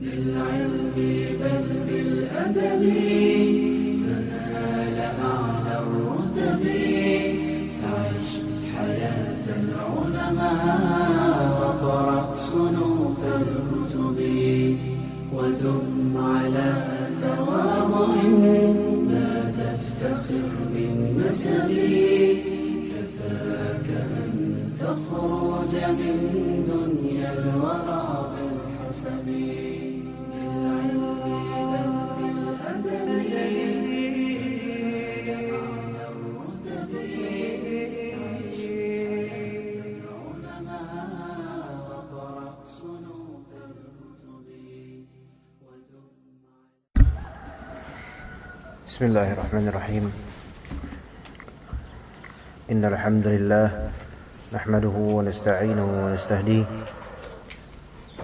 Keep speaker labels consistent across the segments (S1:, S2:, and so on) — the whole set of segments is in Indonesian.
S1: بالعلم بل بالأدب تنال أعلى الرتب فعش حياة العلماء وقرأ صنوف الكتب ودم على تواضع لا تفتخر بالنسب كفاك أن تخرج من دنيا الورى بالحسب بالعلم بل بالأدب أعلى الرتب عيش حياة العلماء وقرأ صنوف الكتب
S2: بسم الله الرحمن الرحيم إن الحمد لله نحمده ونستعينه ونستهديه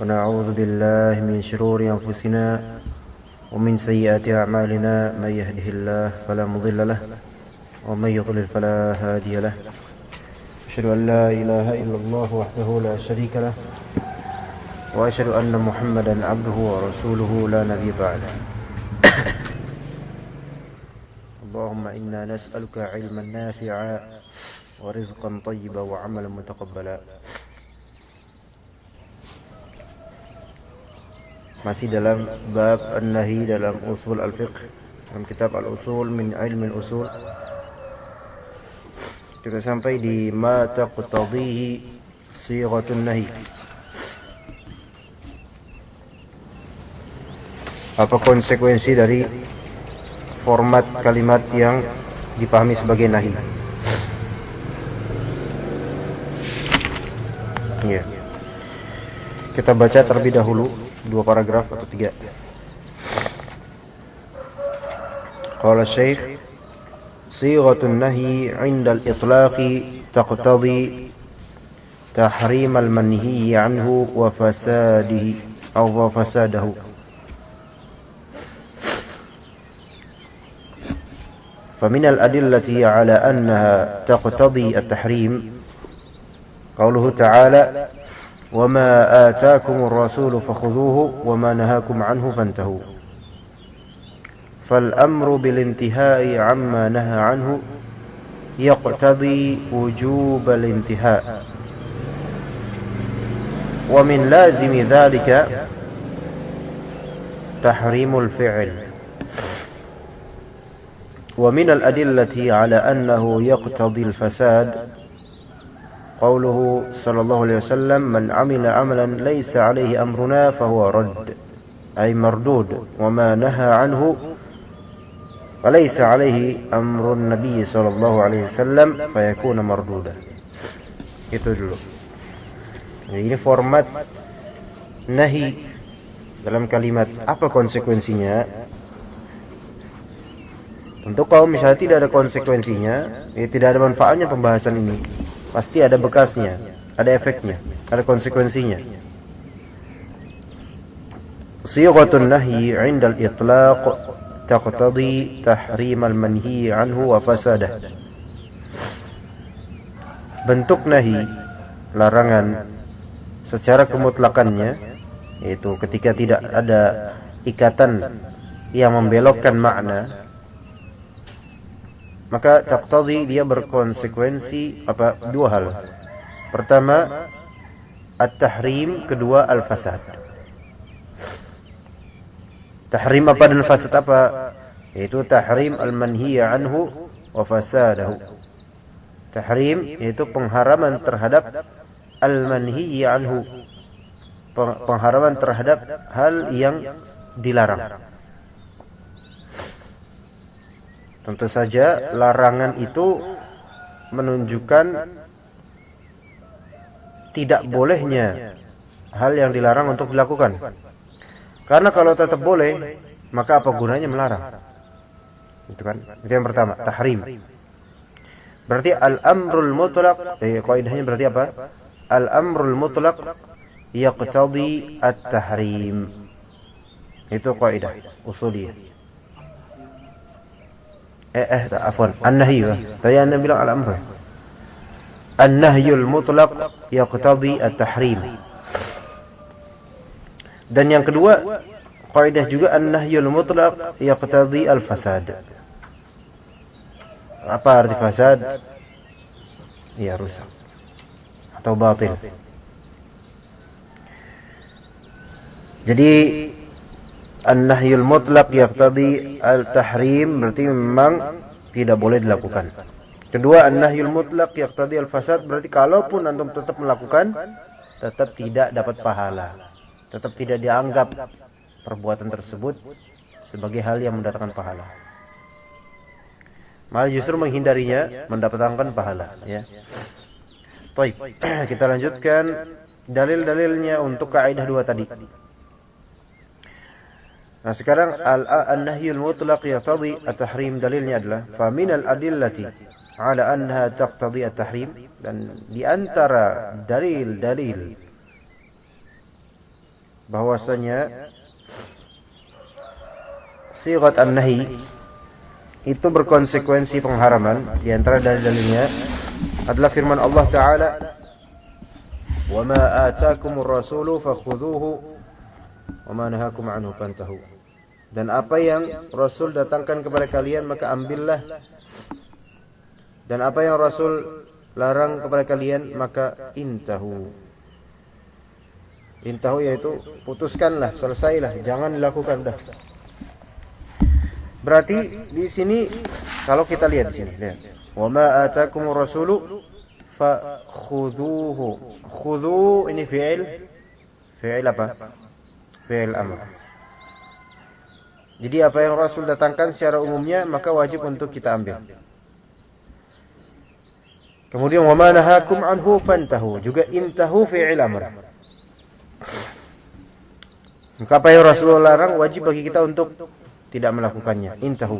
S2: ونعوذ بالله من شرور أنفسنا ومن سيئات أعمالنا من يهده الله فلا مضل له ومن يضلل فلا هادي له أشهد أن لا إله إلا الله وحده لا شريك له وأشهد أن محمدا عبده ورسوله لا نبي بعده اللهم إنا نسألك علما نافعا ورزقا طيبا وعملا متقبلا. Masih dalam bab an-nahi dalam usul al-fiqh, dalam kitab al-usul min ilmi al-usul. Kita sampai di ma taqtadhihi sighatun nahi. Apa konsekuensi dari format kalimat yang dipahami sebagai nahi? Ya. Kita baca terlebih dahulu 2 paragraf atau 3. Qala Syekh sighatun nahi 'inda al-itlaqi taqtadi tahrim al-manhi 'anhu wa fasadihi aw wa fasadahu. فمن الأدلة على أنها تقتضي التحريم قوله تعالى وما آتاكم الرسول فخذوه وما نهاكم عنه فانتهوا فالأمر بالانتهاء عما نهى عنه يقتضي وجوب الانتهاء ومن لازم ذلك تحريم الفعل ومن الأدلة على أنه يقتضي الفساد قوله صلى الله عليه وسلم من عمل عملا ليس عليه أمرنا فهو رد أي مردود وما نهى عنه فليس عليه أمر النبي صلى الله عليه وسلم فيكون مردودا. Itu dulu. Ini format nahi dalam kalimat. Apa konsekuensinya? Tentu kalau misalnya tidak ada konsekuensinya, tidak ada manfaatnya pembahasan ini. Pasti ada bekasnya, ada efeknya, ada konsekuensinya. Sighatun nahyi 'inda al-itlaq taqtadi tahrim al-manhi 'anhu wa fasadah. Bentuk nahi, larangan secara kemutlakannya, yaitu ketika tidak ada ikatan yang membelokkan makna, maka taqtadi dia berkonsekuensi dua hal. Pertama at-tahrim, kedua al-fasad. Tahrim apa dan fasad apa? Yaitu tahrim al-manhi anhu wa fasadahu. Tahrim yaitu pengharaman terhadap al-manhi anhu, pengharaman terhadap hal yang dilarang. Tentu saja larangan itu menunjukkan tidak bolehnya hal yang dilarang untuk dilakukan. Karena kalau tetap boleh, maka apa gunanya melarang? Itu kan. Itu yang pertama, tahrim. Berarti al-amrul mutlaq, kaidahnya berarti apa? Al-amrul mutlaq yaqtadi at-tahrim. Itu kaidah usuliyah. Afwan, an-nahy. Tadi Anda bilang al-amr. An-nahyul mutlaq yaqtadi at-tahrim. Dan yang kedua, Kaidah juga an-nahyul mutlaq yaqtadi al-fasad. Apa arti fasad? Ya, rusak atau batil. Jadi an-nahyul mutlaq yaqtadi al-tahrim, berarti memang tidak boleh dilakukan. Kedua, an-nahyul mutlaq yaqtadi al-fasad, berarti kalaupun antum tetap melakukan, tetap tidak dapat pahala, tetap tidak dianggap perbuatan tersebut sebagai hal yang mendatangkan pahala, malah justru menghindarinya mendatangkan pahala, ya. Baik, kita lanjutkan dalil-dalilnya untuk kaidah dua tadi. Nah, sekarang an-nahyul mutlaq yaqtadi at-tahrim, dalilnya adalah fa min al-adillati ala annaha taqtadi at-tahrim, dan di antara dalil-dalil bahwasanya sighat an-nahi itu berkonsekuensi pengharaman. Di antara dalil-dalilnya adalah firman Allah Ta'ala, wa ma atakumur rasulu fakhudhuhu wa ma nahakum anhu fantahu. Dan apa yang Rasul datangkan kepada kalian maka ambillah, dan apa yang Rasul larang kepada kalian maka intahu. Intahu yaitu putuskanlah, selesailah, jangan dilakukan dah. Berarti di sini kalau kita lihat di sini, lihat. Wa ma atakumur rasulu fakhudhuhu. Khudhu ini fi'il apa? Fi'il amr. Jadi apa yang Rasul datangkan secara umumnya maka wajib untuk kita ambil. Kemudian wa ma nahakum anhu fantahu, juga intahu fi'il amr. Maka apa yang Rasulullah larang wajib bagi kita untuk tidak melakukannya. Intahu.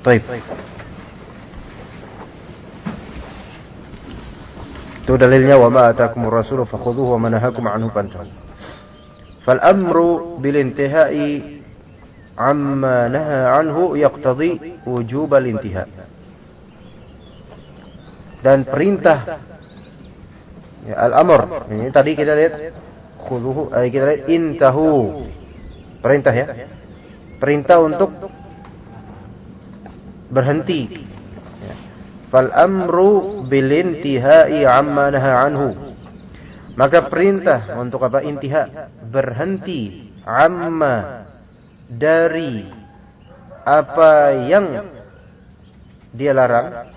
S2: Baik. Itu dalilnya wa ma atakumur rasulu fakhudhuhu wa ma nahakum anhu fantahu. Fal amru bil intihai amma naha anhu yaqtadi wujub al intiha. Dan perintah, ya, al-amr ini tadi kita lihat khudhuhu, kita lihat intahu, perintah, ya, perintah untuk berhenti, ya. Fal amru bil intihai amma naha anhu, maka perintah untuk apa? Intiha, berhenti, amma, dari apa yang dia larang.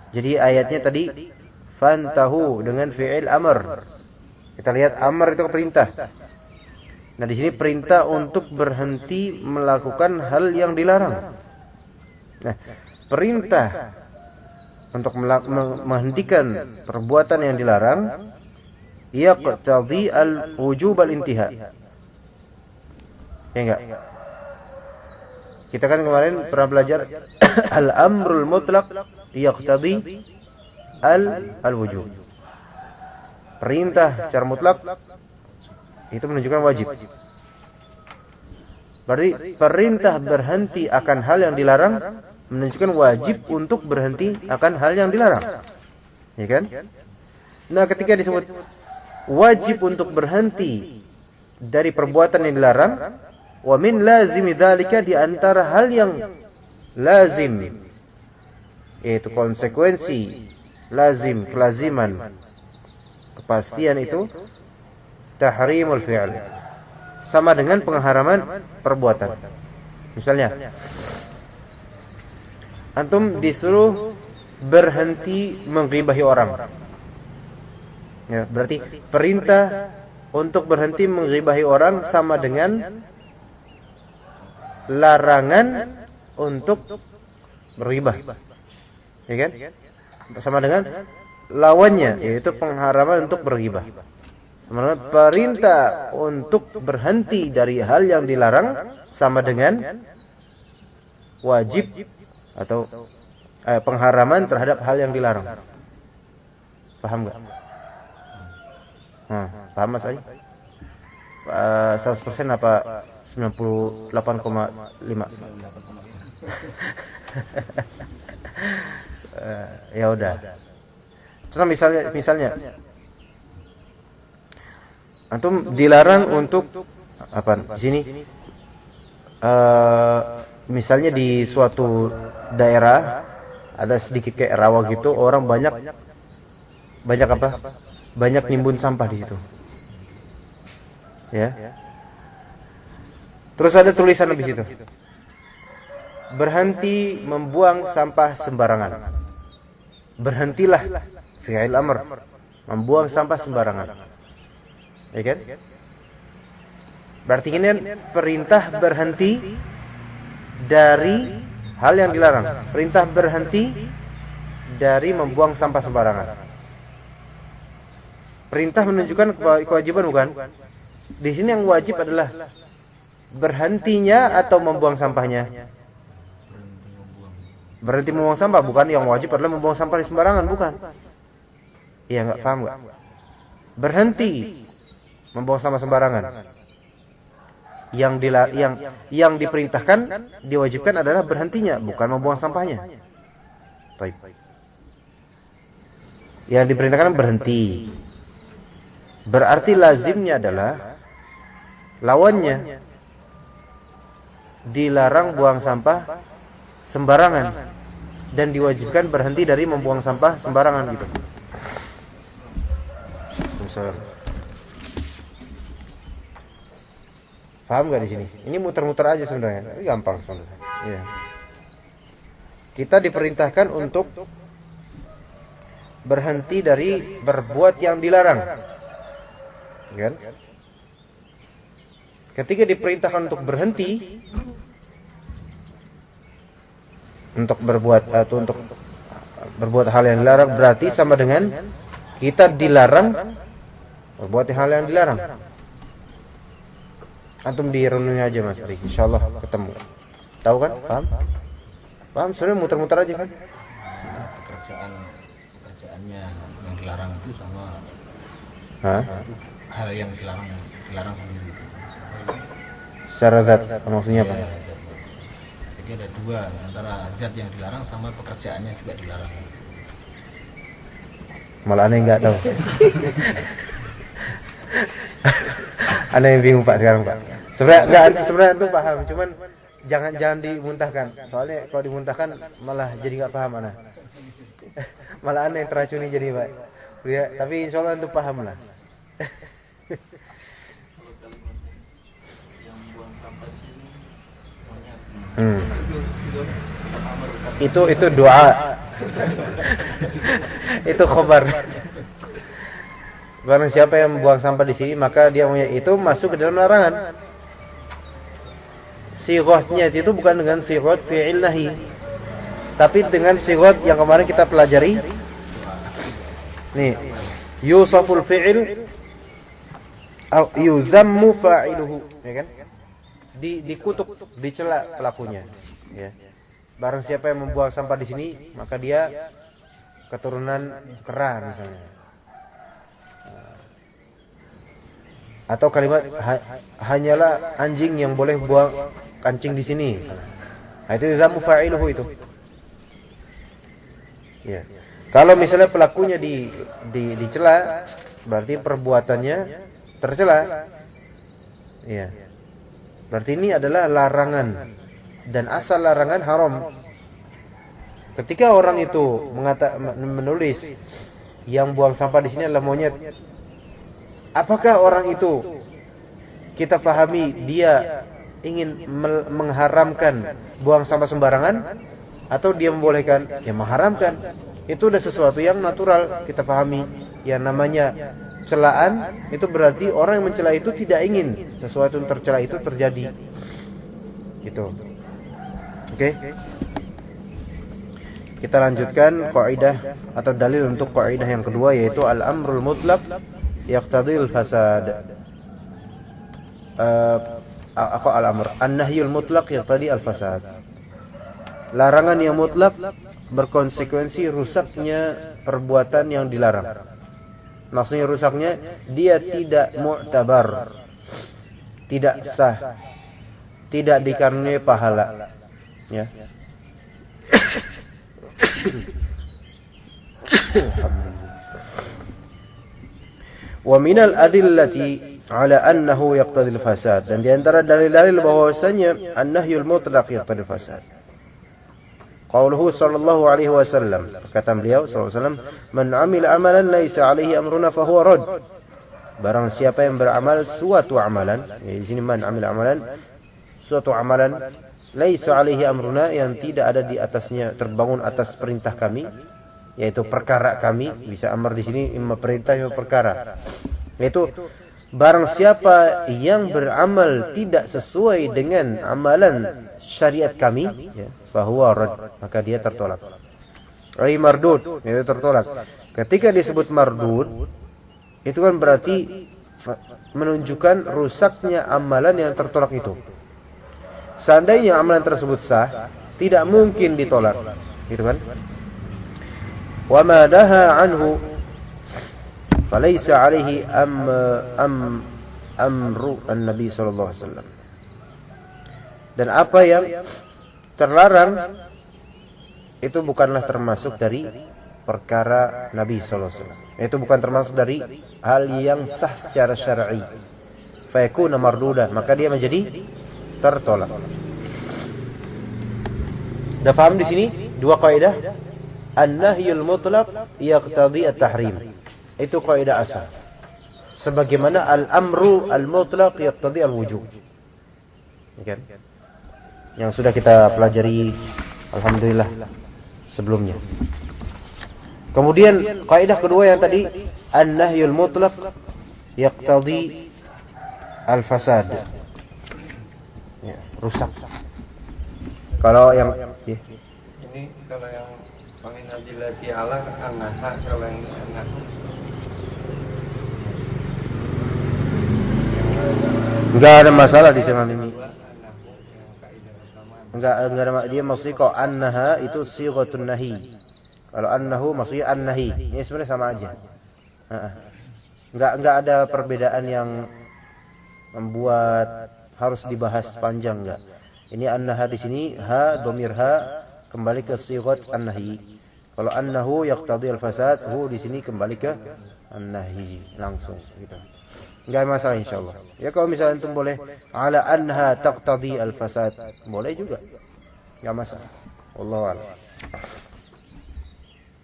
S2: Jadi ayatnya tadi fantahu dengan fi'il amr. Kita lihat amr itu perintah. Nah, di sini perintah untuk berhenti melakukan hal yang dilarang. Nah, perintah untuk menghentikan perbuatan yang dilarang yaqtadi al-wujub al-intiha. Ya enggak? Kita kan kemarin pernah belajar al-amrul mutlaq yaqtadi al-wujub. Perintah secara mutlak itu menunjukkan wajib. Berarti perintah berhenti akan hal yang dilarang menunjukkan wajib untuk berhenti akan hal yang dilarang. Ya kan? Nah, ketika disebut wajib untuk berhenti dari perbuatan yang dilarang, wa min lazimi dzalika, di antara hal yang lazim, yaitu konsekuensi, lazim, kelaziman, kepastian itu tahrimul fi'l, sama dengan pengharaman perbuatan. Misalnya antum disuruh berhenti menggibahi orang, ya, berarti perintah untuk berhenti menggibahi orang sama dengan larangan untuk berghibah, ya kan? Sama dengan lawannya, yaitu pengharaman untuk berghibah. Sama dengan perintah untuk berhenti dari hal yang dilarang sama dengan wajib atau pengharaman terhadap hal yang dilarang. Paham enggak? Paham Mas Ali? 100% apa 98,5? Ya udah. Contoh misalnya antum dilarang untuk apa? Di sini misalnya di suatu daerah ada sedikit kayak rawa gitu, orang banyak apa? Banyak nimbun sampah di situ. Ya. Terus ada tulisan di situ. Berhenti membuang sampah sembarangan. Berhentilah, fi'il amr, membuang sampah sembarangan. Ya kan? Berarti ini perintah berhenti dari hal yang dilarang. Perintah berhenti dari membuang sampah sembarangan. Perintah menunjukkan kewajiban bukan? Di sini yang wajib adalah berhentinya atau membuang sampahnya. Berhenti membuang sampah, bukan yang wajib adalah membuang sampah di sembarangan, bukan. Iya, enggak paham enggak? Berhenti membuang sampah sembarangan. Yang diperintahkan, diwajibkan adalah berhentinya, bukan membuang sampahnya. Baik. Yang diperintahkan berhenti. Berarti lazimnya adalah lawannya dilarang buang sampah sembarangan dan diwajibkan berhenti dari membuang sampah sembarangan gitu. Paham nggak di sini? Ini muter-muter aja sebenarnya. Ini gampang sebenarnya. Iya. Kita diperintahkan untuk berhenti dari berbuat yang dilarang. Kan? Ketika diperintahkan untuk berhenti untuk berbuat atau untuk berbuat hal yang dilarang, berarti sama dengan kita dilarang berbuat hal yang dilarang. Antum direnungi aja Mas Ari, insyaallah ketemu. Tahu kan? Paham? Paham? Sebenarnya muter-muter aja kan?
S3: Pekerjaannya yang dilarang itu sama hal yang dilarang sendiri.
S2: Secara zat, maksudnya apa?
S3: Ya, jadi ada dua, antara zat yang dilarang sama pekerjaannya juga dilarang.
S2: Malah aneh nggak tahu. Aneh yang bingung Pak sekarang Pak. Sebenarnya itu paham, cuman jangan dimuntahkan. Soalnya kalau dimuntahkan malah jadi nggak paham aneh. Malah aneh yang teracuni jadi Pak. Ya, tapi insyaallah itu paham lah. Itu doa. Itu khobar. Barang siapa yang membuang sampah di sini maka dia itu masuk ke dalam larangan. Sighahnya itu bukan dengan sighah fi'il nahi, tapi dengan sighah yang kemarin kita pelajari. Nih, yusaful fi'il au yuzammu fa'iluhu, ya kan? Dikutuk, dicela pelakunya, ya. Barang siapa yang membuang sampah di sini maka dia keturunan kera misalnya. Atau kalimat hanyalah anjing yang boleh buang kancing di sini. Nah, itu yuzammu fa'iluhu itu. Ya. Kalau misalnya pelakunya dicela, berarti perbuatannya tercela. Ya. Berarti ini adalah larangan dan asal larangan haram. Ketika orang itu menulis yang buang sampah di sini adalah monyet, apakah orang itu kita pahami dia ingin mengharamkan buang sampah sembarangan atau dia membolehkan? Ya mengharamkan. Itu udah sesuatu yang natural kita pahami. Yang namanya celaan itu berarti orang yang mencela itu tidak ingin sesuatu yang tercela itu terjadi. Gitu. Oke. Kita lanjutkan kaidah atau dalil untuk kaidah yang kedua, yaitu al-amrul mutlaq yaqtadil fasad. Al-amr an-nahyul mutlaq yaqtadi al-fasad. Larangan yang mutlak berkonsekuensi rusaknya perbuatan yang dilarang. Maksudnya rusaknya dia tidak mu'tabar, tidak sah, tidak dikaruniai pahala. Ya. Wa minal adillati ala annahu yaqtadil fasad, dan di antara dalil-dalil bahwasanya an-nahyul mutlaq yaqtadil fasad. Qauluhu sallallahu alaihi wasallam, perkataan beliau sallallahu alaihi wasallam, man amila amalan laisa alaihi amruna fahuwa rad. Barang siapa yang beramal suatu amalan, ya di sini man amila amalan, suatu amalan laisa alaihi amruna, yang tidak ada di atasnya, terbangun atas perintah kami, yaitu perkara kami. Bisa amar di sini imma perintah imma perkara. Yaitu barang siapa yang beramal tidak sesuai dengan amalan syariat kami, ya, fahuwa rad, maka dia tertolak. Ai mardud, yaitu tertolak. Ketika disebut mardud, itu kan berarti menunjukkan rusaknya amalan yang tertolak itu. Seandainya amalan tersebut sah, tidak mungkin ditolak, gitu kan? Wa ma daha anhu falaysa alaihi amru an-nabi sallallahu alaihi wasallam. Dan apa yang terlarang itu bukanlah termasuk dari perkara Nabi sallallahu alaihi wasallam. Itu bukan termasuk dari hal yang sah secara syar'i. Fa yakuna marduda, maka dia menjadi tertolak. Sudah paham di sini dua kaidah? An-nahyul mutlaq yaqtadi at-tahrim. Itu kaidah asal. Sebagaimana al-amru al-mutlaq yaqtadi al-wujub. Kan? Yang sudah kita pelajari alhamdulillah sebelumnya. Kemudian kaidah kedua yang tadi, an-nahyul mutlaq yaqtadi al-fasad. Ya, rusak. Kalau yang ya.
S4: Ini kalau yang Faminajilati Allah anaha, kalau yang anahu
S2: enggak ada masalah di sana ini. Enggak ada, dia maksudnya kok annaha itu sighatun nahi. Kalau annahu maksudnya an-nahi. Ini sebenarnya sama aja. Enggak ada perbedaan yang membuat harus dibahas panjang, enggak. Ini annaha di sini ha dhamir ha kembali ke sighat an-nahi. Kalau annahu yaqtadi al-fasad, hu di sini kembali ke an-nahi langsung gitu. Enggak masalah insyaallah. Ya kalau misalnya antum boleh ala anha taqtadi al-fasad, boleh juga. Enggak masalah. Wallahu a'lam.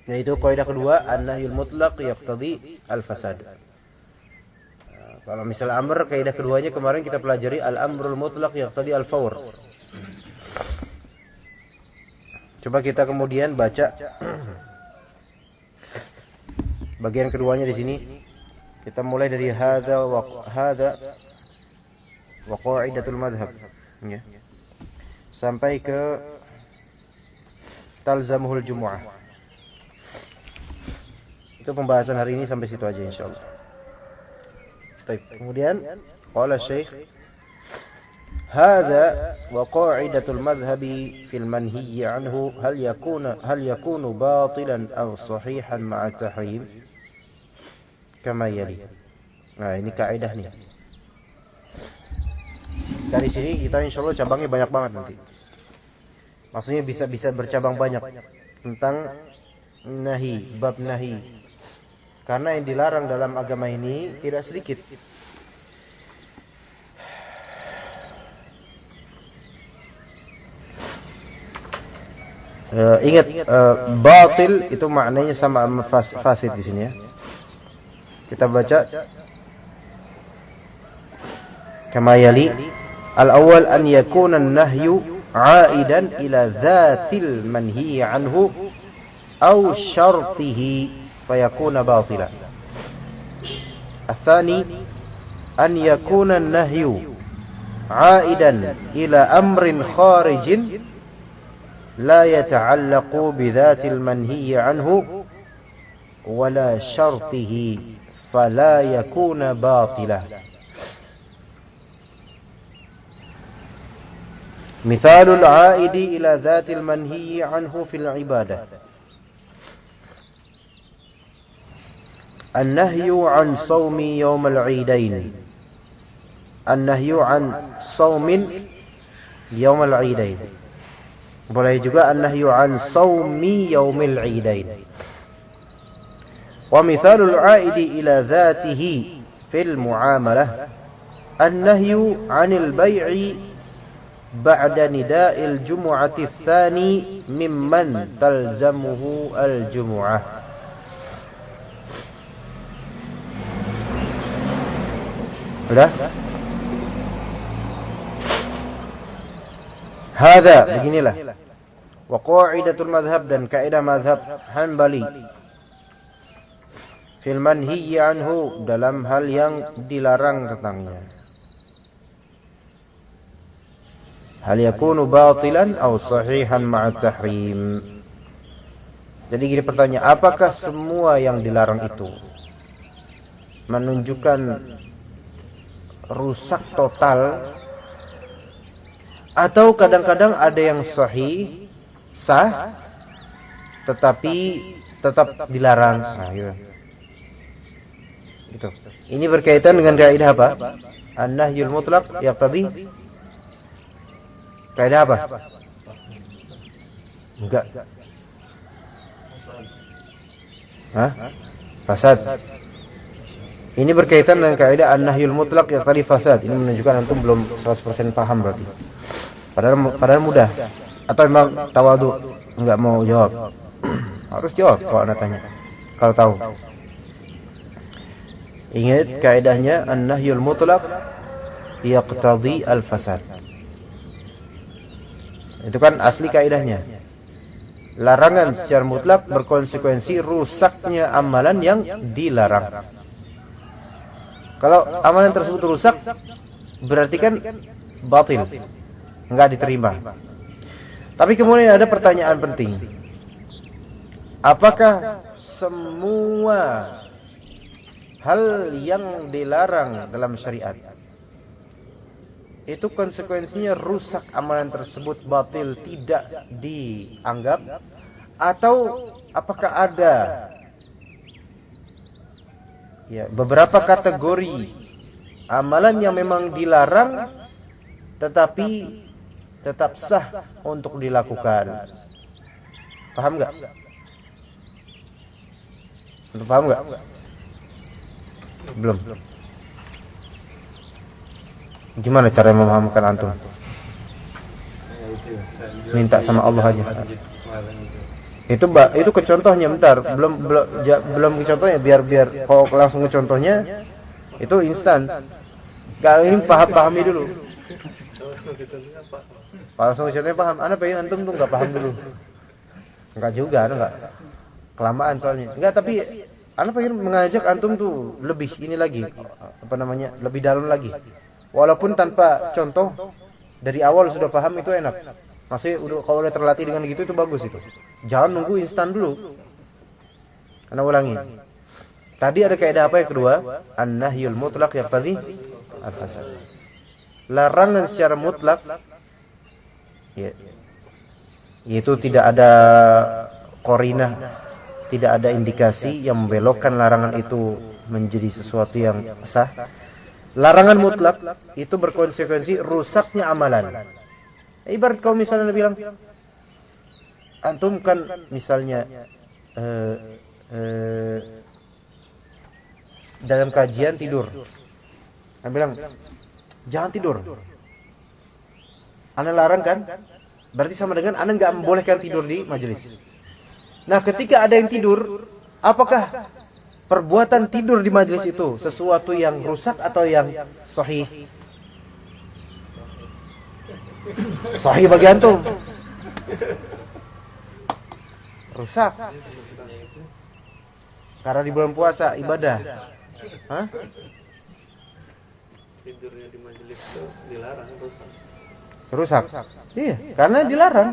S2: Yaitu kaidah kedua, an-nahyul mutlaq yaqtadi al-fasad. Kalau misalnya amr, kaidah keduanya kemarin kita pelajari al-amrul mutlaq yaqtadi al-fawr. Coba kita kemudian baca bagian keduanya di sini. Kita mulai dari hadza wa qa'idatul madhhab, ya. Sampai ke talzamuhul jumu'ah. Itu pembahasan hari ini, sampai situ aja insyaallah. Baik, kemudian qala Syekh hadza wa qa'idatul madhhabi fil manhiyyi anhu hal yakunu batilan aw sahihan ma'a tahrim kama yali. Nah, ini kaidah nih. Dari sini kita insyaallah cabangnya banyak banget nanti. Maksudnya bisa bercabang banyak tentang nahi, bab nahi. Karena yang dilarang dalam agama ini tidak sedikit. Ingat, batil itu maknanya sama fasid di sini ya. Kita baca kama yali. Al-awwal an yakuna an-nahyu 'aidan ila dhatil manhi anhu aw syartihi fayakuna batila. Al-thani an yakuna an-nahyu 'aidan ila amrin kharijin la yata'allaqu bi dhatil manhi anhu wala syartihi fala yakuna batila. Mithalul 'aidi ila dhatil manhi anhu fil ibadah. An-nahyu 'an shaumi yawmal 'idain. An-nahyu 'an shaumin yawmal 'idain. Boleh juga an-nahyu an shaumi yaumil 'idain. Wa mithalul 'aidi ila dzatihi fil muamalah an-nahyu 'anil bai'i ba'da nida'il jumu'ati tsani mimman talzamuhu al-jumu'ah. Sudah? Hadza, beginilah. Wa qa'idatul madhhab, dan kaidah mazhab Hanbali fil manhiyyi anhu, dalam hal yang dilarang tentangnya. Hal yakunu batilan aw sahihan ma'a tahrim. Jadi gini pertanyaan, apakah semua yang dilarang itu menunjukkan rusak total, atau kadang-kadang ada yang sahih, sah, tetapi tetap dilarang? Nah, gitu. Ini berkaitan dengan kaidah apa? An-nahyul mutlaq yaqtadi kaidah apa? Enggak. Hah? Fasad. Ini berkaitan dengan kaidah an-nahyul mutlaq yaqtadi fasad. Ini menunjukkan antum belum 100% paham berarti. Padahal mudah. Atau memang tawadu, enggak mau jawab? Harus jawab kalau Anda tanya. Kalau tahu. Ingat kaidahnya an-nahyul mutlaq yaqtadi al-fasad. Itu kan asli kaidahnya. Larangan secara mutlak berkonsekuensi rusaknya amalan yang dilarang. Kalau amalan tersebut rusak, berarti kan batil, enggak diterima. Tapi kemudian ada pertanyaan penting. Apakah semua hal yang dilarang dalam syariat itu konsekuensinya rusak amalan tersebut, batil, tidak dianggap? Atau apakah ada beberapa kategori amalan yang memang dilarang tetapi tetap sah untuk dilakukan? Paham nggak? Paham nggak? Belum. Gimana cara memahamkan antum? Minta sama Allah aja. Itu ke contohnya, bentar. Belum ke contohnya, biar kalau langsung ke contohnya itu instan. Kalau ini pahami dulu. Kalau langsung ke contohnya paham. Ana pengen antum tuh enggak paham dulu. Enggak juga, enggak. Kelamaan soalnya. Enggak, tapi Ana pengen mengajak antum tuh lebih ini lagi, lebih dalam lagi. Walaupun tanpa contoh, dari awal sudah paham itu enak. Maksudnya kalau udah terlatih dengan gitu itu bagus itu. Jangan nunggu instan dulu. Ana ulangi. Tadi ada kaidah apa yang kedua? An-nahyul mutlaq yaqtadi al-fasad. Larangan secara mutlak, yaitu tidak ada qarinah, tidak ada indikasi yang membelokkan larangan itu menjadi sesuatu yang sah. Larangan mutlak itu berkonsekuensi rusaknya amalan. Ibarat kau misalnya bilang, antum kan misalnya dalam kajian tidur, Anda bilang jangan tidur. Anda larang kan? Berarti sama dengan Anda nggak membolehkan tidur di majelis. Nah, ketika ada yang tidur, apakah perbuatan tidur di majelis itu sesuatu yang rusak atau yang sahih? Sahih bagi antum. Rusak. Karena di bulan puasa ibadah. Hah?
S4: Tidurnya di majelis itu dilarang,
S2: Rusak. Iya, karena dilarang.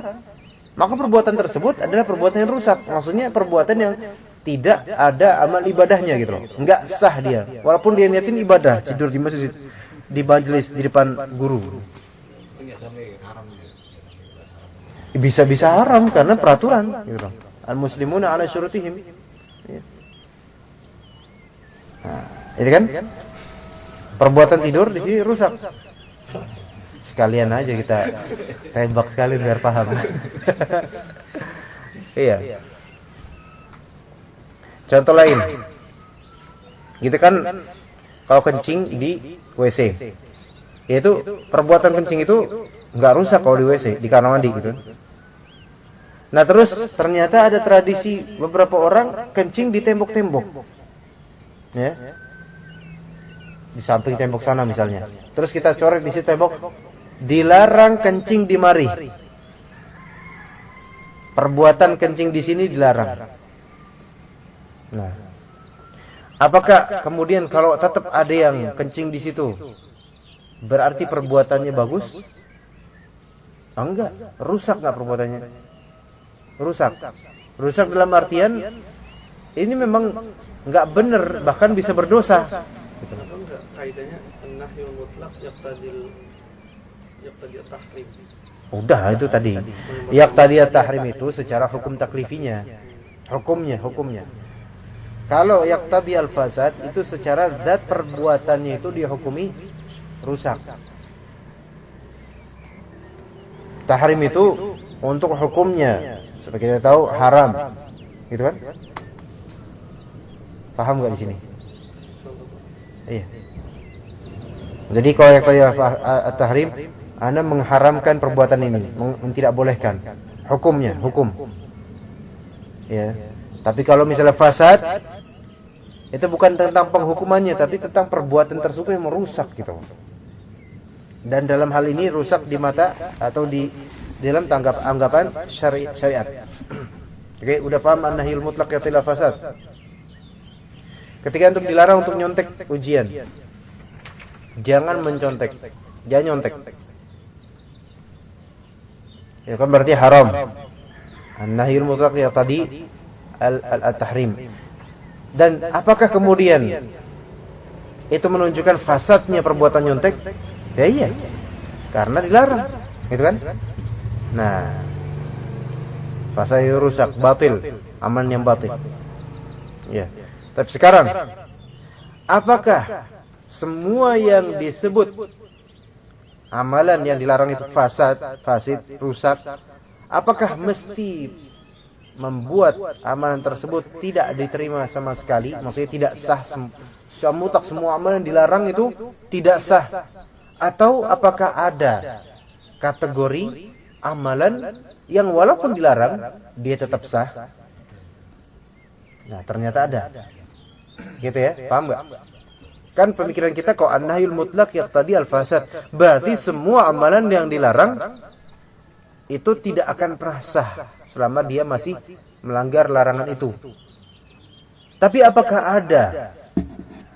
S2: Maka perbuatan tersebut adalah perbuatan yang rusak. Maksudnya perbuatan yang tidak ada amal ibadahnya gitu loh. Enggak sah dia. Walaupun dia niatin ibadah, tidur di masjid, di majelis, di depan guru. Bisa-bisa haram karena peraturan gitu loh. Al-muslimuna ala syurutihim. Nah, itu kan? Perbuatan tidur di sini rusak. sekalian aja kita tembak sekali biar paham. Iya. Contoh lain, gitu kan kalau kencing di WC, yaitu perbuatan kencing itu nggak rusak kalau di WC, di kamar mandi gitu. Nah terus ternyata ada tradisi beberapa orang kencing di tembok-tembok, ya, di samping tembok sana misalnya. Terus kita coret di situ tembok, dilarang kencing di mari. Perbuatan kencing di sini dilarang. Nah, apakah kemudian kalau tetap ada yang kencing di situ, berarti perbuatannya bagus? Enggak, rusak nggak perbuatannya? Rusak. Rusak dalam artian ini memang nggak benar, bahkan bisa berdosa.
S4: Enggak, kaidahnya nahyul mutlaq yaqtadi tahrim.
S2: Udah itu tadi. Yaqtadi tahrim itu secara hukum taklifinya. Hukumnya. Kalau yaqtadi al-fasad itu secara zat perbuatannya itu dihukumi rusak. Tahrim itu untuk hukumnya, seperti kita tahu haram, gitu kan? Paham nggak di sini? Iya. Jadi kalau yaqtadi al-tahrim, Anda mengharamkan perbuatan ini, tidak bolehkan. Hukum. Ya. Tapi kalau misalnya fasad, itu bukan tentang penghukumannya, tapi tentang perbuatan tersebut yang merusak gitu. Dan dalam hal ini rusak di mata atau di dalam anggapan syariat. Oke, udah paham an-nahyul mutlaq yaqtadi al-fasad. Ketika antum dilarang untuk nyontek ujian, jangan mencontek, jangan nyontek. Ya kan berarti haram. An-nahyul mutlaq yaqtadi al-tahrim. Dan apakah kemudian itu menunjukkan fasadnya perbuatan nyontek? Ya iya, karena dilarang, gitu kan? Nah, fasadnya rusak, batil, amalan yang batil. Ya. Tapi sekarang, apakah semua yang disebut amalan yang dilarang itu fasid, rusak? Apakah mesti membuat amalan tersebut tidak diterima sama sekali? Maksudnya tidak sah, semua amalan yang dilarang itu tidak sah. Atau apakah ada kategori amalan yang walaupun dilarang dia tetap sah? Nah ternyata ada. Gitu ya, paham gak? Kan pemikiran kita kok an-nahyul mutlaq yaqtadi al-fasad, berarti semua amalan yang dilarang itu tidak akan pernah sah selama dia masih melanggar larangan itu. Tapi apakah ada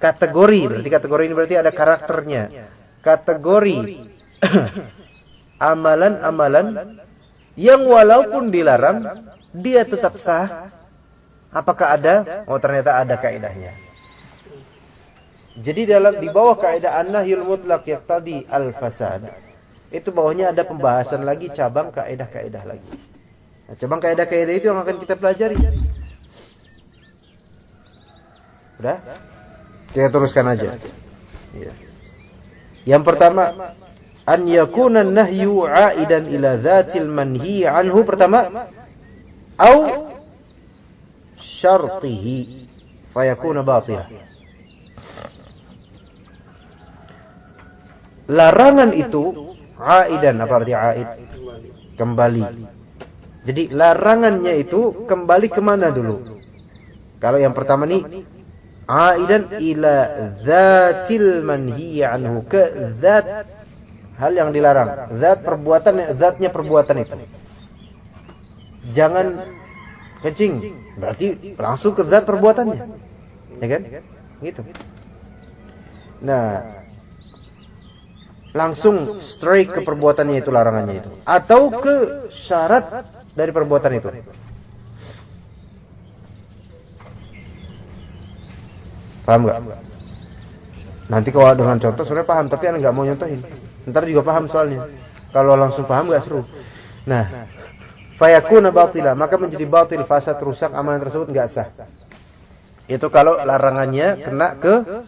S2: kategori, berarti kategori ini berarti ada karakternya, kategori amalan-amalan yang walaupun dilarang dia tetap sah? Apakah ada? Oh ternyata ada kaidahnya. Jadi di bawah kaidah an-nahyul mutlaq yaqtadi al-fasad, itu bawahnya ada pembahasan lagi cabang kaidah-kaidah lagi. Nah, cabang kaidah-kaidah itu yang akan kita pelajari. Udah? Kita teruskan aja. Ya. Yang pertama, an yakuna an-nahyu 'aidan ila dzatil manhi anhu, pertama, au syartihi fayakuna batilah. Larangan itu aidan, apa arti aid? Kembali. Jadi larangannya itu kembali kemana dulu? Kalau yang pertama nih aidan ila dzatil manhi anhu, ke zat hal yang dilarang, zat perbuatan, zatnya perbuatan itu. Jangan kencing, berarti langsung ke zat perbuatannya, ya kan? Gitu. Nah, langsung straight ke perbuatannya itu, larangannya itu, atau ke syarat dari perbuatan itu. Paham nggak? Nanti kalau dengan contoh sebenarnya paham, tapi anda nggak mau nyontohin. Ntar juga paham soalnya. Kalau langsung paham nggak seru. Nah, fayakuna batila, maka menjadi batil, fasad, rusak, amalan tersebut nggak sah. Itu kalau larangannya kena ke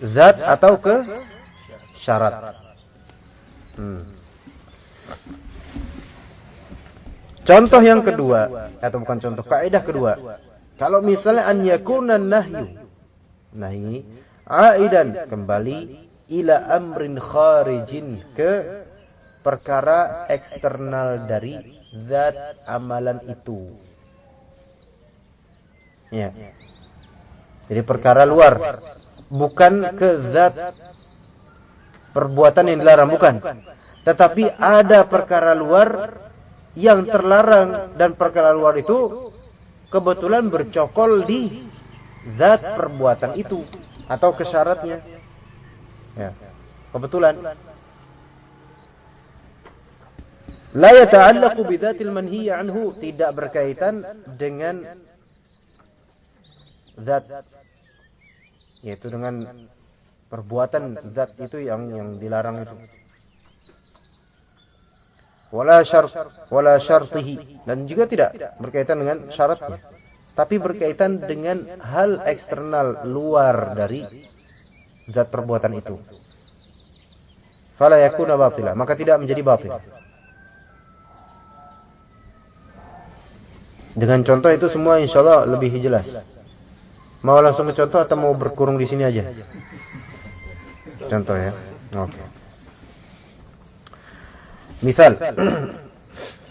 S2: zat atau ke syarat. Contoh yang kedua, atau bukan contoh, kaidah kedua. Kalau misalnya an yakuna nahyu, nahi aidan, kembali ila amrin kharijin, ke perkara eksternal dari zat amalan itu. Ya. Jadi perkara luar, bukan ke zat perbuatan yang dilarang, bukan. Tetapi ada perkara luar yang terlarang, dan perkara luar itu kebetulan bercokol di zat perbuatan itu atau ke syaratnya. Ya. Kebetulan. La yata'allaqu bidzatil manhiy anhu, tidak berkaitan dengan zat, yaitu dengan perbuatan zat itu yang dilarang itu. Wala syartihi, dan juga tidak berkaitan dengan syaratnya, tapi berkaitan dengan hal eksternal luar dari zat perbuatan itu. Fala yakuna batila, maka tidak menjadi batil. Dengan contoh itu semua insyaallah lebih jelas. Mau langsung ke contoh atau mau berkurung di sini aja? Contoh ya. Oke. Misal,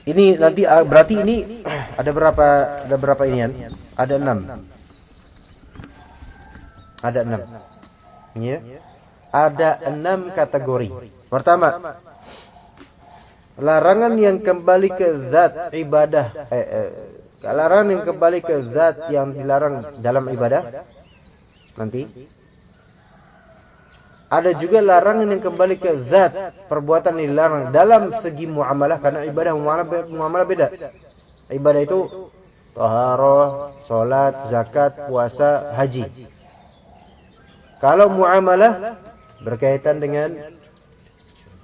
S2: ini nanti berarti ini ada berapa inian? Ada 6. Ada 6. Ya. Ada 6 kategori. Pertama, larangan yang kembali ke zat ibadah, larangan yang kembali ke zat yang dilarang dalam ibadah. Nanti ada juga larangan yang kembali ke zat perbuatan yang dilarang dalam segi muamalah, karena ibadah muamalah beda. Ibadah itu taharah, salat, zakat, puasa, haji. Kalau muamalah berkaitan dengan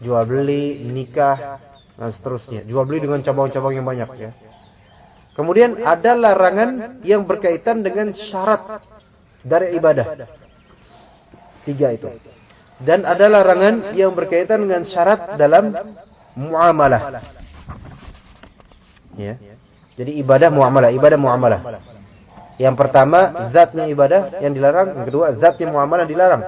S2: jual beli, nikah, dan seterusnya. Jual beli dengan cabang-cabang yang banyak ya. Kemudian ada larangan yang berkaitan dengan syarat dari ibadah. 3 itu. Dan ada larangan yang berkaitan dengan syarat dalam muamalah. Ya. Jadi ibadah muamalah. Yang pertama zatnya ibadah yang dilarang, yang kedua zatnya muamalah dilarang.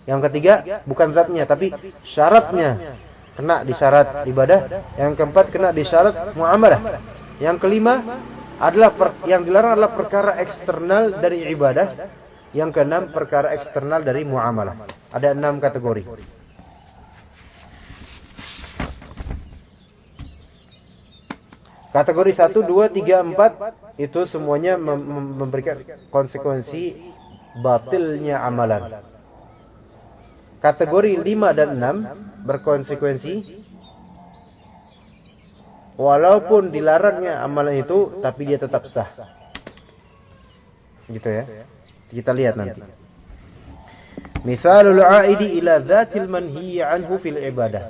S2: Yang ketiga bukan zatnya tapi syaratnya kena di syarat ibadah. Yang keempat kena di syarat muamalah. Yang kelima adalah yang dilarang adalah perkara eksternal dari ibadah. Yang keenam perkara eksternal dari muamalah. Ada 6 kategori. Kategori 1, 2, 3, 4 itu semuanya memberikan konsekuensi batilnya amalan. Kategori 5 dan 6 berkonsekuensi walaupun dilarangnya amalan itu tapi dia tetap sah. Gitu ya. Kita lihat nanti. Misalul aidi ila dzatil manhiy anhu fil ibadah.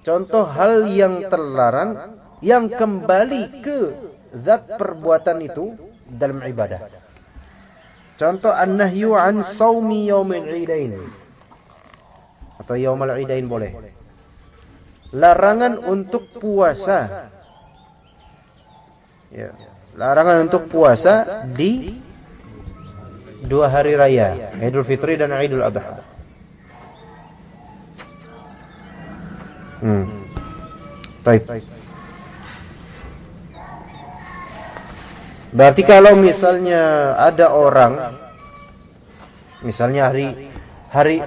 S2: Contoh hal yang terlarang yang kembali ke zat perbuatan itu dalam ibadah. Contoh an-nahyu an shaumi yaumil idain. Atau yaumul idain boleh. Larangan untuk puasa. Ya, larangan untuk puasa di 2 hari raya, Idul Fitri dan Idul Adha. Baik. Berarti kalau misalnya ada orang, misalnya hari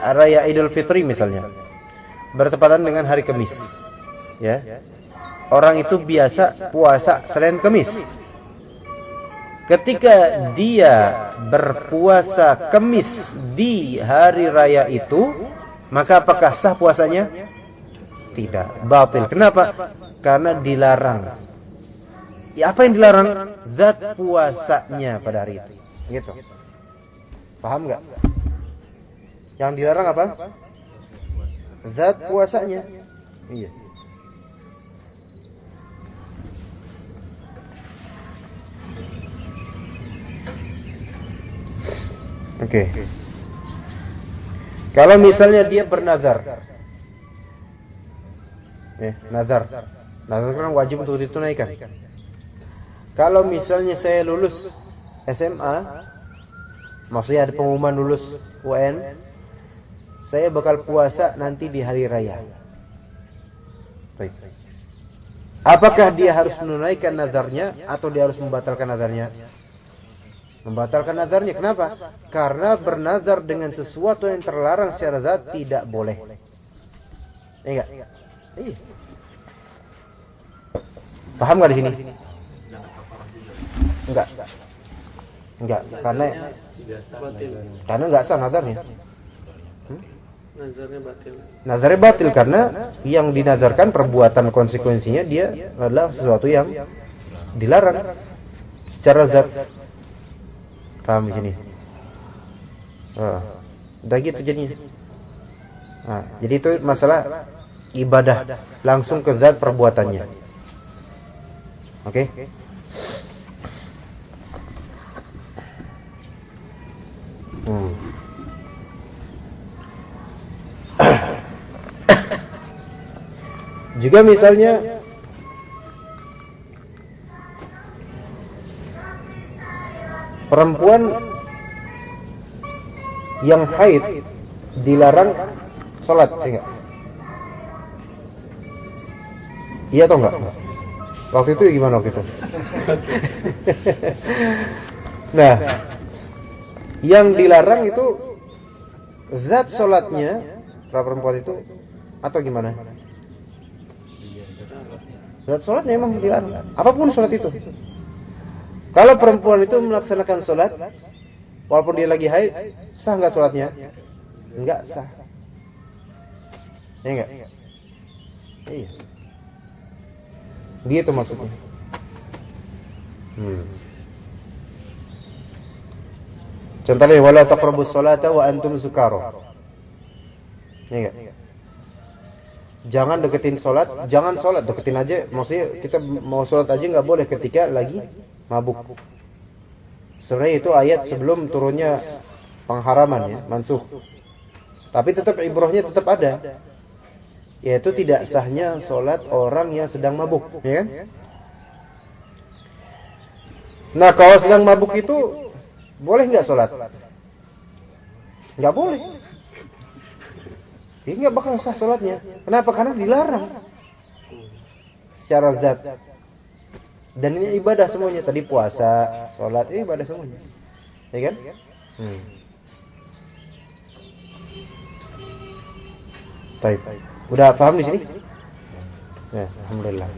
S2: raya Idul Fitri misalnya bertepatan dengan hari Kamis, ya. Orang itu biasa puasa Senin Kamis. Ketika dia berpuasa Kamis di hari raya itu, maka apakah sah puasanya? Tidak, batil. Kenapa? Karena dilarang. Ya, apa yang dilarang? Zat puasanya pada hari itu. Gitu. Paham nggak? Yang dilarang apa? Zat puasanya. Iya. Oke. Kalau misalnya dia bernazar, nazar. Nazar kan wajib untuk ditunaikan. Kalau misalnya saya lulus SMA, maksudnya ada pengumuman lulus UN, saya bakal puasa nanti di hari raya. Baik. Apakah dia harus menunaikan nazarnya atau dia harus membatalkan nazarnya? Membatalkan nazarnya. Kenapa? Karena bernazar dengan sesuatu yang terlarang secara zat tidak boleh. Enggak? Iya. Paham nggak di sini? Enggak. Enggak, karena enggak sah nazarnya. Nazarnya batil karena yang dinazarkan perbuatan konsekuensinya dia adalah sesuatu yang dilarang secara zat. Paham di sini? Udah gitu jadinya. Jadi itu masalah ibadah langsung ke zat perbuatannya. Oke? Juga misalnya perempuan yang haid dilarang sholat, enggak? Iya atau enggak? Waktu itu gimana waktu itu? Nah, yang dilarang itu zat sholatnya para perempuan itu atau gimana? Zat sholatnya memang dilarang. Apapun sholat itu. Kalau perempuan itu melaksanakan sholat, walaupun dia lagi haid, sah nggak sholatnya? Enggak sah. Ya enggak? Iya. Gitu maksudnya. Contohnya wala taqrabus sholata wa antum sukara. Ya enggak? Jangan deketin sholat, jangan sholat, deketin aja. Maksudnya kita mau sholat aja nggak boleh ketika lagi mabuk. Sebenarnya itu ayat sebelum turunnya pengharaman ya, mansukh. Tapi tetap ibrahnya tetap ada, yaitu tidak sahnya sholat orang yang sedang mabuk, ya kan? Nah kalau sedang mabuk itu boleh nggak sholat? Nggak boleh. Dia nggak bakal sah sholatnya. Kenapa? Karena dilarang secara zat. Dan ini ibadah semuanya. Tadi puasa, sholat, ini ibadah semuanya. Ya kan? Baik. Udah paham di sini? Ya, alhamdulillah.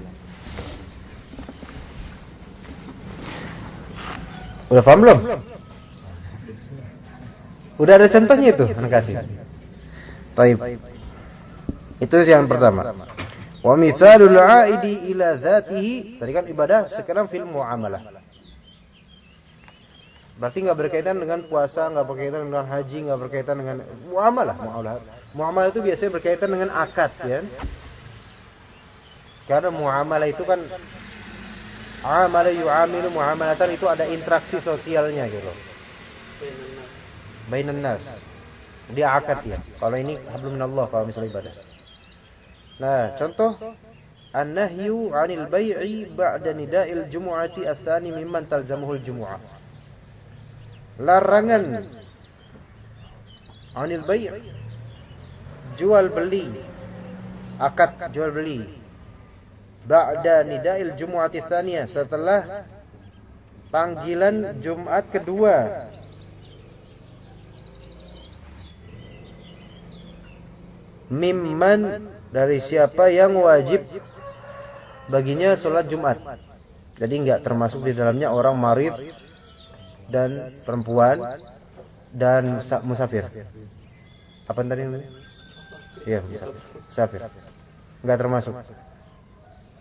S2: Udah paham belum? Udah ada contohnya itu, anak kasih. Baik. Itu yang pertama. Wa mithalul 'aidi ila dzatihi. Tadi kan ibadah, sekarang fil muamalah. Berarti enggak berkaitan dengan puasa, enggak berkaitan dengan haji, enggak berkaitan dengan muamalah. Muamalah itu biasanya berkaitan dengan akad, ya. Karena muamalah itu kan amala yu'amilu muamalatan, itu ada interaksi sosialnya gitu. Bainan nas. Dia akad ya. Kalau ini hablum minallah kalau misalnya ibadah. Nah, contoh an-nahyu 'anil bai'i ba'da nida'il jumu'ati ats-tsani mimman talzamuhul jumu'ah. Larangan 'anil bai', jual beli, akad jual beli, ba'da nida'il jumu'ati tsaniyah, setelah panggilan Jumat kedua. Mimman, dari siapa yang wajib baginya sholat Jumat. Jadi enggak termasuk di dalamnya orang marid dan perempuan dan musafir. Apa tadi namanya? Iya, musafir. Enggak termasuk.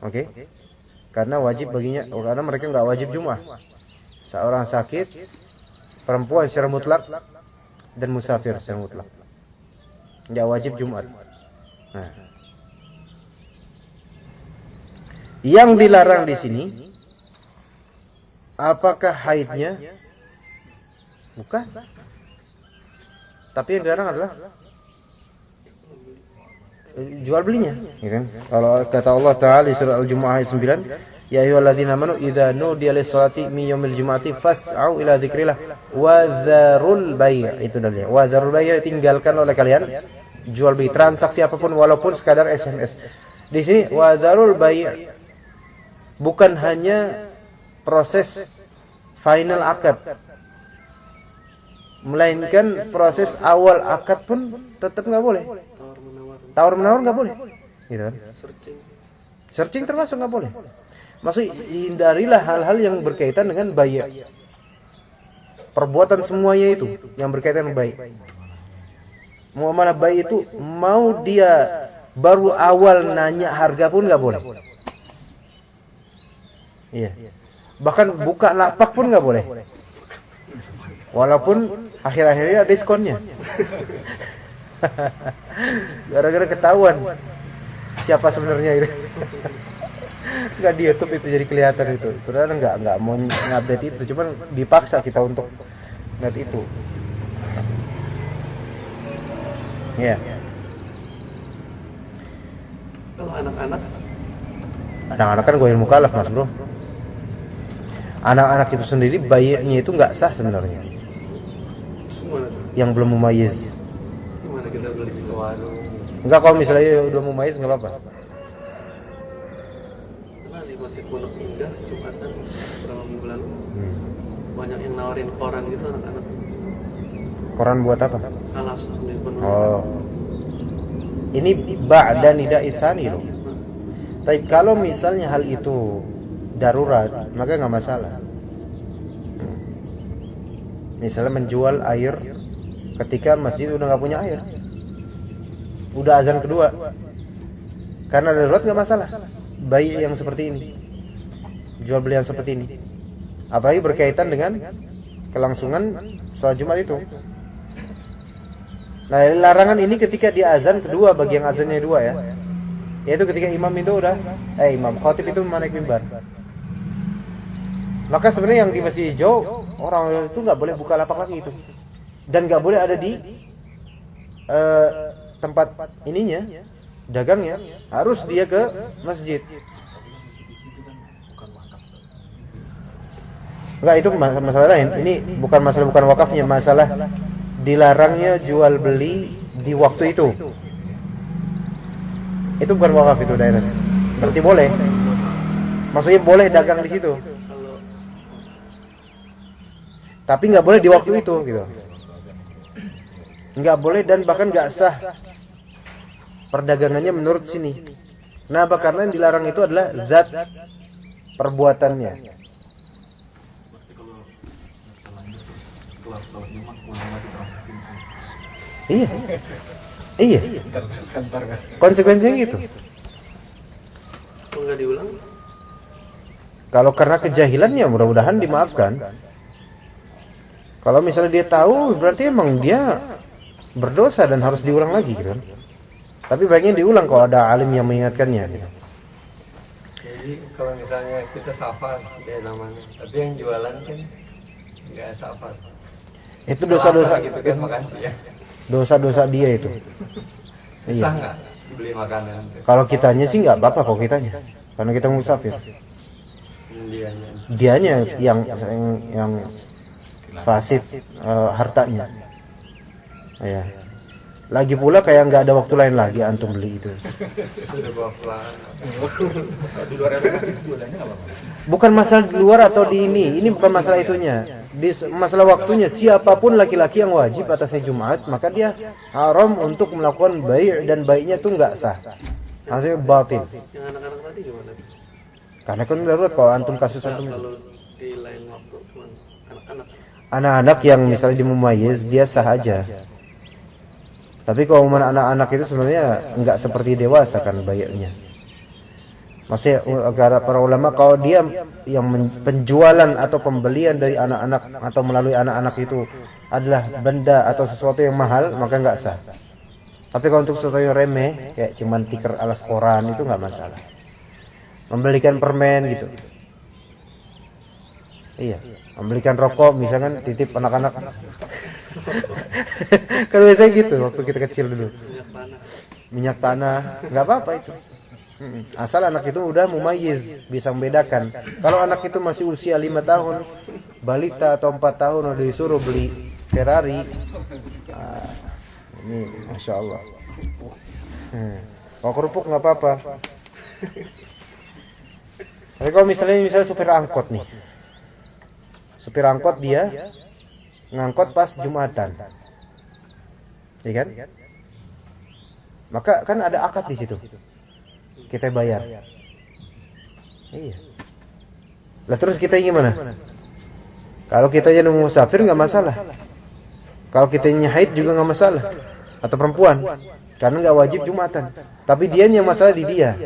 S2: Oke? Karena wajib baginya, karena mereka enggak wajib Jumat. Seorang sakit, perempuan secara mutlak, dan musafir secara mutlak. Enggak wajib Jumat. Nah, yang dilarang di sini apakah haidnya? Bukan. Tapi yang dilarang adalah jual belinya, ya kan? Kalau kata Allah Ta'ala di surah Al-Jumu'ah ayat 9, ya ayyuhalladzina amanu idza nudiya lis-salati min yaumil jumu'ati fas'au ila dzikrillah wa dzarul bai'. Itu dalilnya. Wa dzarul bai' tinggalkan oleh kalian jual beli transaksi apapun walaupun sekadar SMS. Di sini wa dzarul bai' bukan hanya proses final akad, melainkan proses awal akad pun tetap nggak boleh. Tawar menawar nggak boleh, gitu kan? Searching termasuk nggak boleh. Maksud hindarilah hal-hal yang berkaitan dengan bai'. Perbuatan semuanya itu yang berkaitan dengan bai'. Muamalah bai' itu mau dia baru awal nanya harga pun nggak boleh. Iya. Bahkan buka lapak pun nggak boleh. Walaupun akhir-akhirnya ada diskonnya. Gara-gara ketahuan siapa sebenarnya itu. Nggak di YouTube itu jadi kelihatan itu. Saudara nggak mau ngupdate itu, cuman dipaksa kita untuk lihat itu. Ya.
S5: Kalau anak-anak
S2: Kan gue ilmu mukallaf, Mas Bro. Anak-anak itu sendiri bayinya itu nggak sah sebenarnya.
S5: semua tuh.
S2: Yang belum mumayyiz.
S5: Gimana kita beli di warung?
S2: Enggak, kalau misalnya udah mumayyiz nggak apa-apa.
S5: Karena di Masjid Pondok Indah Jumatan beberapa minggu lalu banyak yang nawarin koran gitu anak-anak.
S2: Koran buat apa?
S5: Alas sendiri penuh.
S2: Oh. Ini ba'da nida itsani loh. Tapi kalau misalnya hal itu darurat, maka nggak masalah. Misalnya menjual air ketika masjid udah nggak punya air, udah azan kedua, karena darurat nggak masalah. Bayi yang seperti ini, jual beli yang seperti ini, apalagi berkaitan dengan kelangsungan sholat Jumat itu. Nah, larangan ini ketika di azan kedua bagi yang azannya dua ya, yaitu ketika imam itu udah imam khatib itu naik mimbar. Maka sebenarnya yang di Masjid Hijau orang itu nggak boleh buka lapak lagi itu, dan nggak boleh ada di tempat ininya dagangnya, harus dia ke masjid. Enggak, itu masalah lain. Ini bukan wakafnya, masalah dilarangnya jual beli di waktu itu. Itu bukan wakaf itu daerah. Berarti boleh. Maksudnya boleh dagang di situ. Tapi nggak boleh di waktu itu gitu. Nggak boleh dan bahkan nggak sah perdagangannya menurut sini. Kenapa? Karena yang dilarang itu adalah zat perbuatannya. Iya. Konsekuensinya gitu.
S5: Kalau nggak diulang,
S2: kalau karena kejahilan ya mudah-mudahan dimaafkan. Kalau misalnya dia tahu, berarti emang dia berdosa dan harus diulang lagi gitu kan. Tapi baiknya diulang kalau ada alim yang mengingatkannya gitu.
S4: Jadi kalau misalnya kita safar dia namanya, tapi yang jualan kan nggak safar.
S2: Itu dosa-dosa
S4: gitu kan makan siang.
S2: Dosa-dosa dia itu.
S4: Bisa nggak beli makanan?
S2: Kalau kitanya sih nggak apa-apa kalau kitanya, karena kita musafir. Dianya yang fasid hartanya. Ya. Lagi pula kayak nggak ada waktu lain lagi antum beli itu.
S4: Sudah bawa pulang.
S3: Di luar itu jualannya apa?
S2: Bukan masalah di luar atau di ini bukan masalah itunya. Di masalah waktunya, siapapun laki-laki yang wajib atasnya Jumat, maka dia haram untuk melakukan bai' dan bai'nya itu nggak sah. Hasilnya batil.
S5: yang anak-anak tadi gimana?
S2: Karena kan darurat kalau antum kasus antum.
S5: Kalau di lain waktu cuma anak-anak.
S2: Anak-anak yang misalnya dimumayyiz dia sah aja. Tapi kalau anak-anak itu sebenarnya enggak seperti dewasa kan bai'nya. Masih agar para ulama kalau dia yang penjualan atau pembelian dari anak-anak atau melalui anak-anak itu adalah benda atau sesuatu yang mahal, maka enggak sah. Tapi kalau untuk sesuatu yang remeh kayak cuman tikar alas koran itu enggak masalah. Membelikan permen gitu. Iya, membelikan rokok misalkan titip anak-anak. Kan biasanya gitu waktu kita kecil dulu.
S5: Minyak tanah.
S2: minyak tanah, nggak apa-apa itu. Asal anak itu udah mumayyiz, bisa membedakan. Kalau anak itu masih usia 5 tahun, balita atau 4 tahun udah disuruh beli Ferrari, ini Masya Allah. Kalau kerupuk nggak apa-apa. Tapi kalau misalnya supir angkot nih, supir angkot dia ngangkot pas Jumatan, ya kan? Maka kan ada akad di situ. Kita bayar. Iya. Lah terus kita gimana? Kalau kita jadi musafir nggak masalah. Kalau kita haid juga nggak masalah. Atau perempuan, karena nggak wajib Jumatan. Tapi dia yang masalah di dia.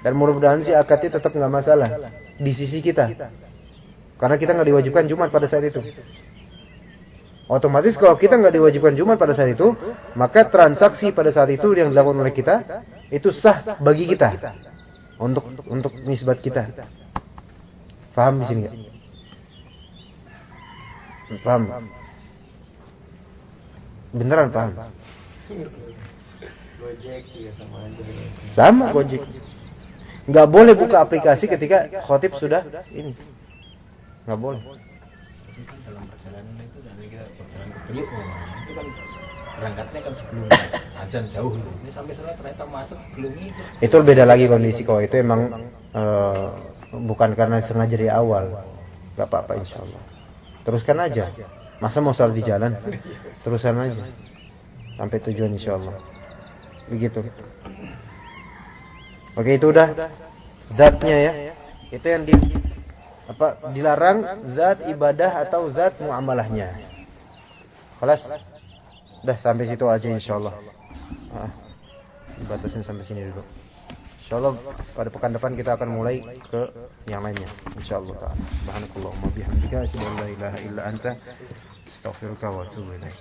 S2: Dan mudah-mudahan sih akadnya tetap nggak masalah di sisi kita. Karena kita nggak diwajibkan Jumat pada saat itu. Otomatis kalau kita nggak diwajibkan Jumat pada saat itu, maka transaksi pada saat itu yang dilakukan oleh kita itu sah bagi kita untuk nisbat kita. Paham di sini nggak? Paham? Beneran paham?
S4: Gojek juga sama aja.
S2: Sama Gojek. Nggak boleh buka aplikasi ketika khotib sudah ini. Nggak boleh.
S3: Dalam perjalanan itu sampai kita perjalanan ke Priuk itu kan berangkatnya kan sebelum azan jauh. Ini sampai sana ternyata masuk belum itu.
S2: Itu beda lagi kondisi kalau itu emang bukan karena sengaja dari awal. Nggak apa-apa insya Allah. Teruskan aja. Masa mau salat di jalan? Terusan aja sampai tujuan insya Allah. Begitu. Oke, itu udah zatnya ya. Itu yang dilarang, zat ibadah atau zat muamalahnya. Kelas dah sampai situ aja insyaallah. Dibatasin sampai sini dulu. Insyaallah pada pekan depan kita akan mulai ke yang lainnya insyaallah taala. Subhanakallahumma bihamdika asyhadu an la ilaha illa anta astaghfiruka wa atubu ilaik.